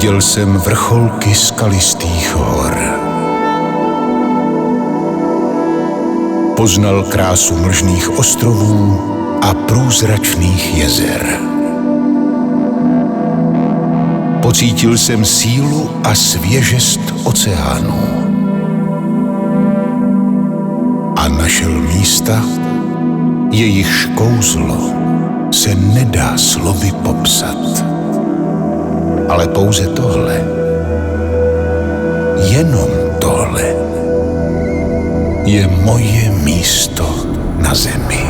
Viděl jsem vrcholky skalistých hor. Poznal krásu mlžných ostrovů a průzračných jezer. Pocítil jsem sílu a svěžest oceánů. A našel místa, jejichž kouzlo se nedá slovy popsat. Ale pouze tohle, jenom tohle, je moje místo na zemi.